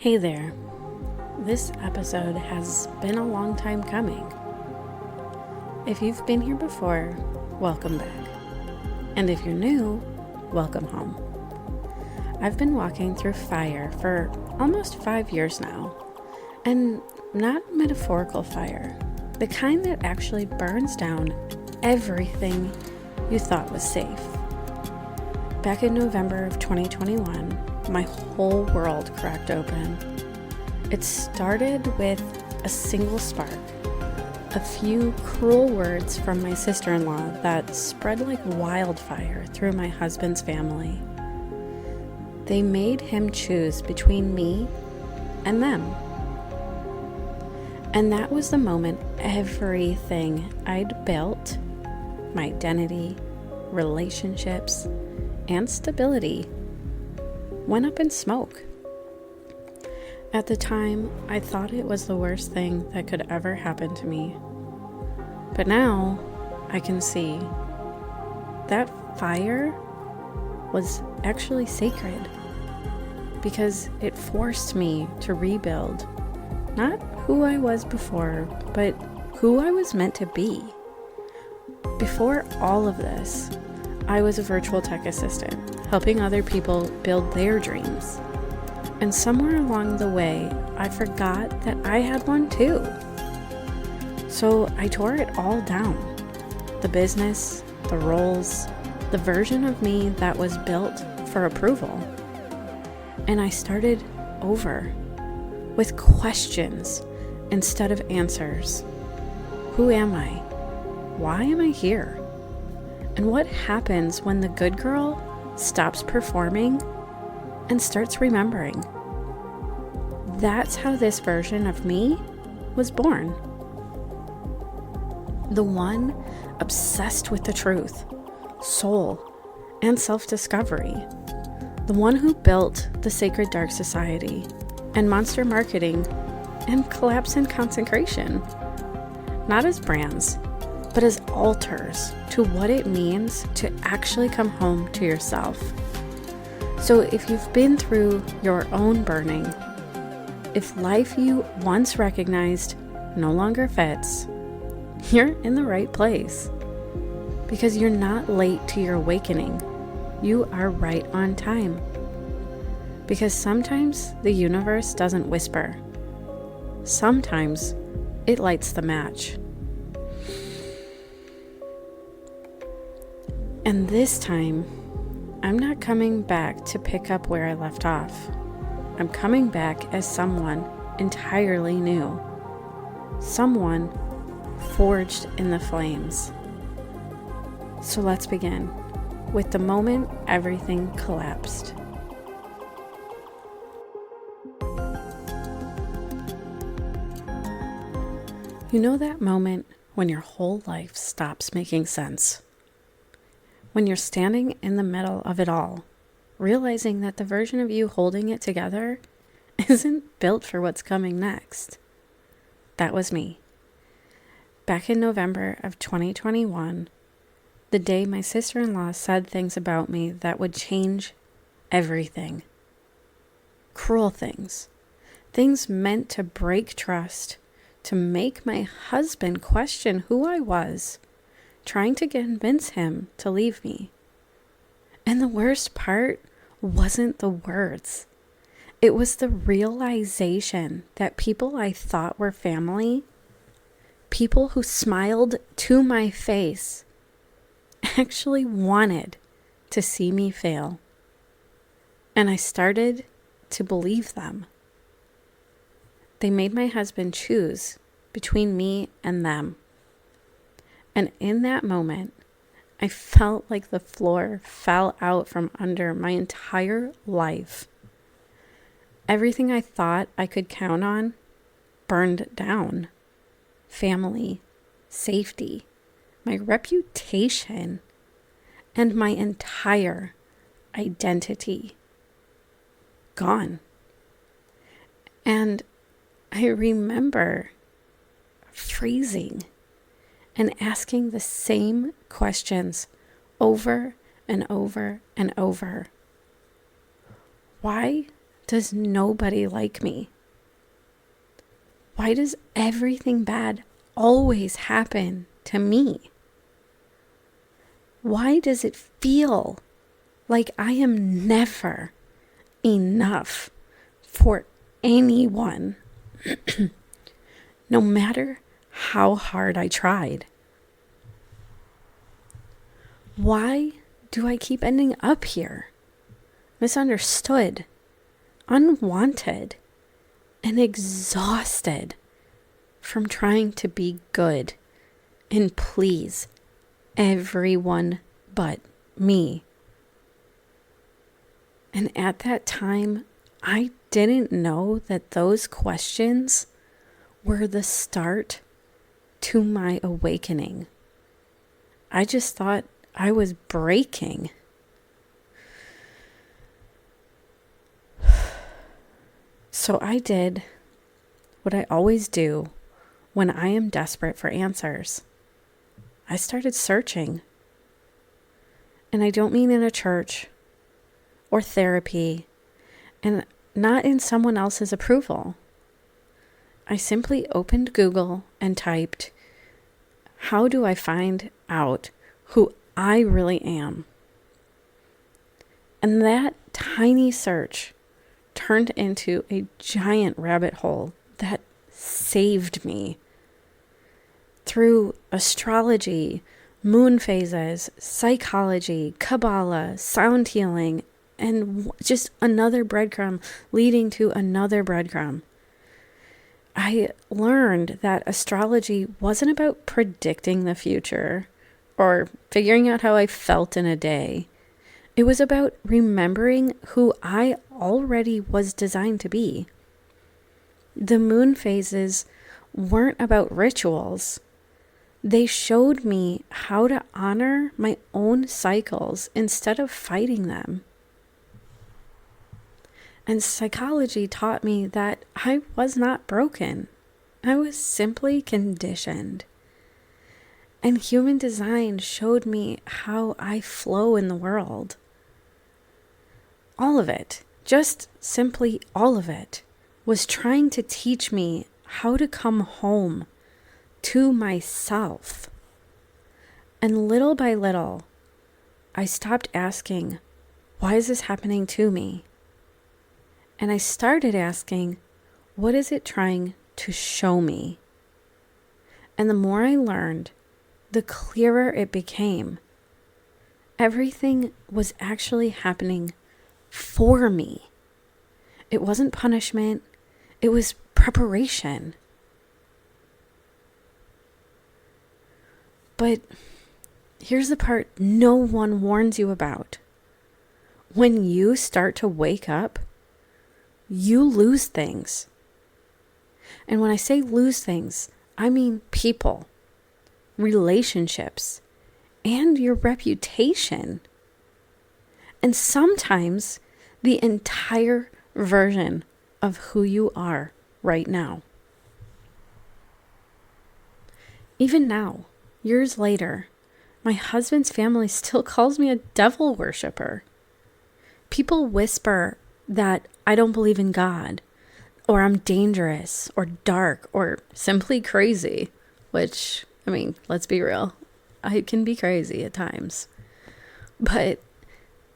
Hey there. This episode has been a long time coming. If you've been here before, welcome back. And if you're new, welcome home. I've been walking through fire for almost 5 years now. And not metaphorical fire, the kind that actually burns down everything you thought was safe. Back in November of 2021, my whole world cracked open. It started with a single spark, a few cruel words from my sister-in-law that spread like wildfire through my husband's family. They made him choose between me and them. And that was the moment everything I'd built, my identity, relationships, and stability, went up in smoke. At the time, I thought it was the worst thing that could ever happen to me. But now, I can see that fire was actually sacred because it forced me to rebuild not who I was before, but who I was meant to be. Before all of this, I was a virtual tech assistant, helping other people build their dreams. And somewhere along the way, I forgot that I had one too. So I tore it all down. The business, the roles, the version of me that was built for approval. And I started over with questions instead of answers. Who am I? Why am I here? And what happens when the good girl stops performing and starts remembering? That's how this version of me was born. The one obsessed with the truth, soul, and self-discovery. The one who built the Sacred Dark Society and Monster Marketing and Collapse and Consecration. Not as brands, but as altars to what it means to actually come home to yourself. So if you've been through your own burning, if life you once recognized no longer fits, you're in the right place. Because you're not late to your awakening. You are right on time. Because sometimes the universe doesn't whisper. Sometimes it lights the match. And this time, I'm not coming back to pick up where I left off. I'm coming back as someone entirely new. Someone forged in the flames. So let's begin with the moment everything collapsed. You know that moment when your whole life stops making sense? When you're standing in the middle of it all, realizing that the version of you holding it together isn't built for what's coming next. That was me. Back in November of 2021, the day my sister-in-law said things about me that would change everything. Cruel things. Things meant to break trust, to make my husband question who I was, trying to convince him to leave me. And the worst part wasn't the words. It was the realization that people I thought were family, people who smiled to my face, actually wanted to see me fail. And I started to believe them. They made my husband choose between me and them. And in that moment, I felt like the floor fell out from under my entire life. Everything I thought I could count on burned down. Family, safety, my reputation, and my entire identity. Gone. And I remember freezing and asking the same questions over and over and over. Why does nobody like me? Why does everything bad always happen to me? Why does it feel like I am never enough for anyone, no matter how hard I tried? Why do I keep ending up here, misunderstood, unwanted, and exhausted from trying to be good and please everyone but me? And at that time, I didn't know that those questions were the start to my awakening. I just thought I was breaking. So I did what I always do when I am desperate for answers. I started searching. And I don't mean in a church or therapy, and not in someone else's approval. I simply opened Google and typed, "How do I find out who I really am?" And that tiny search turned into a giant rabbit hole that saved me. Through astrology, moon phases, psychology, Kabbalah, sound healing, and just another breadcrumb leading to another breadcrumb, I learned that astrology wasn't about predicting the future or figuring out how I felt in a day. It was about remembering who I already was designed to be. The moon phases weren't about rituals. They showed me how to honor my own cycles instead of fighting them. And psychology taught me that I was not broken. I was simply conditioned. And human design showed me how I flow in the world. All of it, just simply all of it, was trying to teach me how to come home to myself. And little by little, I stopped asking, why is this happening to me? And I started asking, what is it trying to show me? And the more I learned, the clearer it became. Everything was actually happening for me. It wasn't punishment, it was preparation. But here's the part no one warns you about. When you start to wake up, you lose things. And when I say lose things, I mean people, relationships, and your reputation. And sometimes the entire version of who you are right now. Even now, years later, my husband's family still calls me a devil worshiper. People whisper that I don't believe in God, or I'm dangerous, or dark, or simply crazy, which, I mean, let's be real, I can be crazy at times. But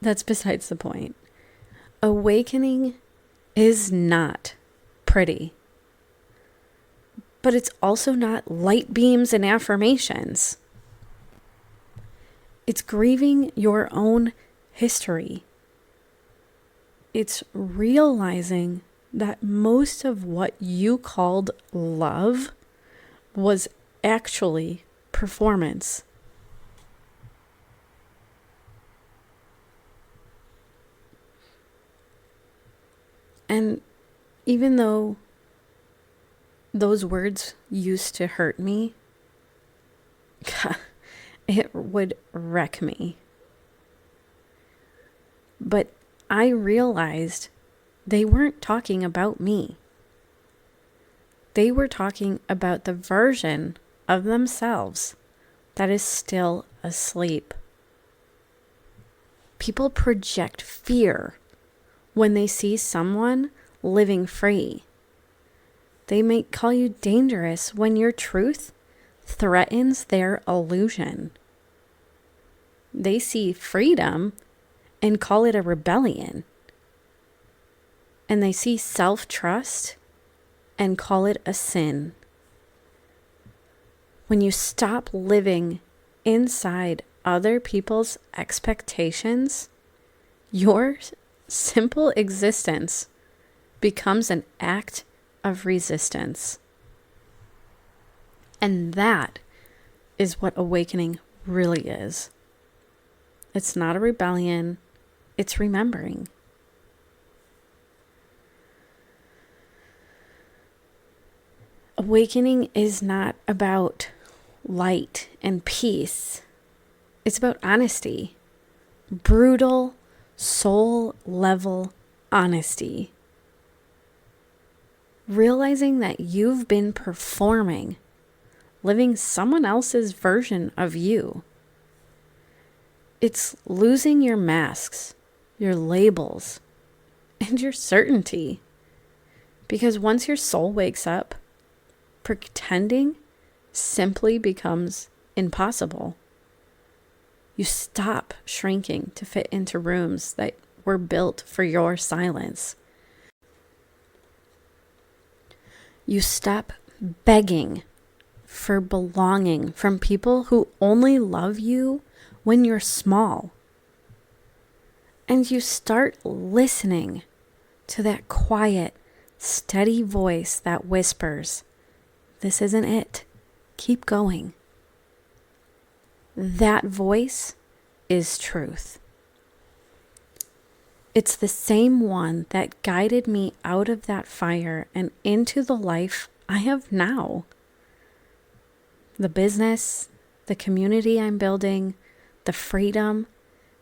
that's besides the point. Awakening is not pretty, but it's also not light beams and affirmations. It's grieving your own history. It's realizing that most of what you called love was actually performance. And even though those words used to hurt me, it would wreck me. But I realized they weren't talking about me. They were talking about the version of themselves that is still asleep. People project fear when they see someone living free. They may call you dangerous when your truth threatens their illusion. They see freedom and call it a rebellion. And they see self-trust and call it a sin. When you stop living inside other people's expectations, your simple existence becomes an act of resistance. And that is what awakening really is. It's not a rebellion, it's remembering. Awakening is not about light and peace. It's about honesty. Brutal, soul-level honesty. Realizing that you've been performing, living someone else's version of you. It's losing your masks, your labels, and your certainty. Because once your soul wakes up, pretending simply becomes impossible. You stop shrinking to fit into rooms that were built for your silence. You stop begging for belonging from people who only love you when you're small. And you start listening to that quiet, steady voice that whispers, "This isn't it. Keep going." That voice is truth. It's the same one that guided me out of that fire and into the life I have now. The business, the community I'm building, the freedom,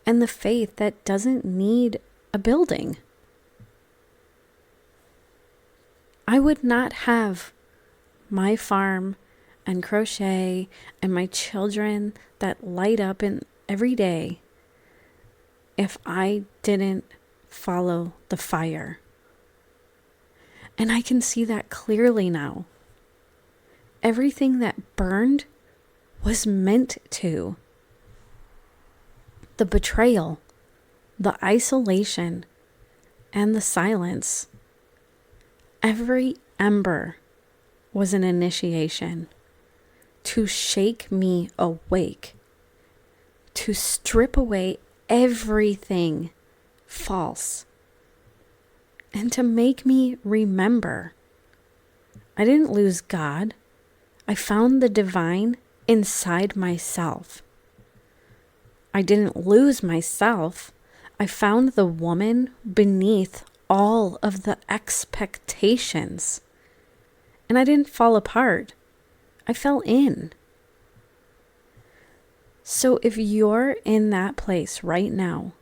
and the faith that doesn't need a building. I would not have my farm and crochet and my children that light up in every day if I didn't follow the fire. And I can see that clearly now. Everything that burned was meant to. The betrayal, the isolation, and the silence. Every ember was an initiation to shake me awake, to strip away everything false, and to make me remember. I didn't lose God. I found the divine inside myself. I didn't lose myself. I found the woman beneath all of the expectations. And I didn't fall apart. I fell in. So if you're in that place right now,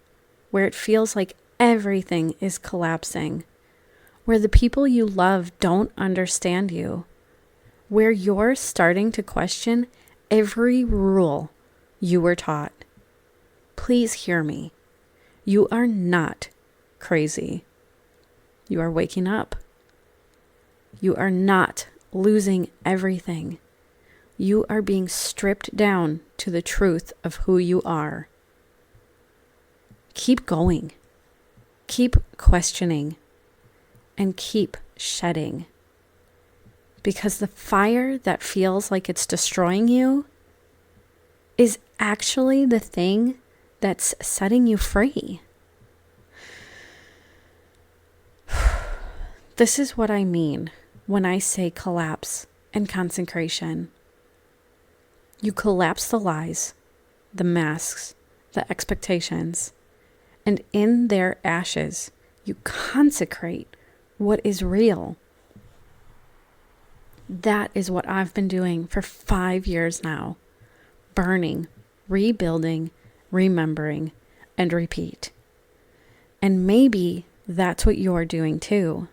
where it feels like everything is collapsing, where the people you love don't understand you, where you're starting to question every rule you were taught, please hear me. You are not crazy. You are waking up. You are not losing everything. You are being stripped down to the truth of who you are. Keep going. Keep questioning. And keep shedding. Because the fire that feels like it's destroying you is actually the thing that's setting you free. This is what I mean when I say collapse and consecration. You collapse the lies, the masks, the expectations, and in their ashes, you consecrate what is real. That is what I've been doing for 5 years now. Burning, rebuilding, remembering, and repeat. And maybe that's what you're doing too.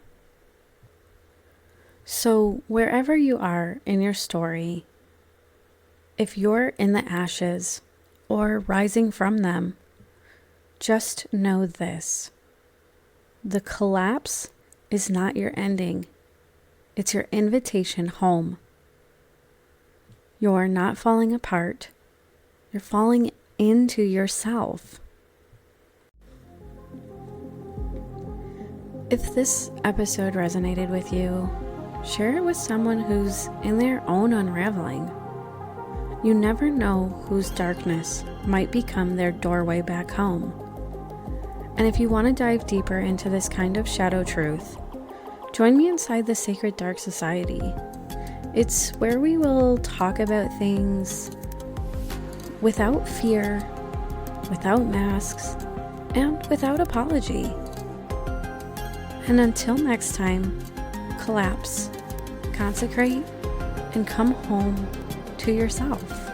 So wherever you are in your story, if you're in the ashes or rising from them, just know this. The collapse is not your ending. It's your invitation home. You're not falling apart. You're falling into yourself. If this episode resonated with you, share it with someone who's in their own unraveling. You never know whose darkness might become their doorway back home. And if you want to dive deeper into this kind of shadow truth, join me inside the Sacred Dark Society. It's where we will talk about things without fear, without masks, and without apology. And until next time, collapse, consecrate, and come home to yourself.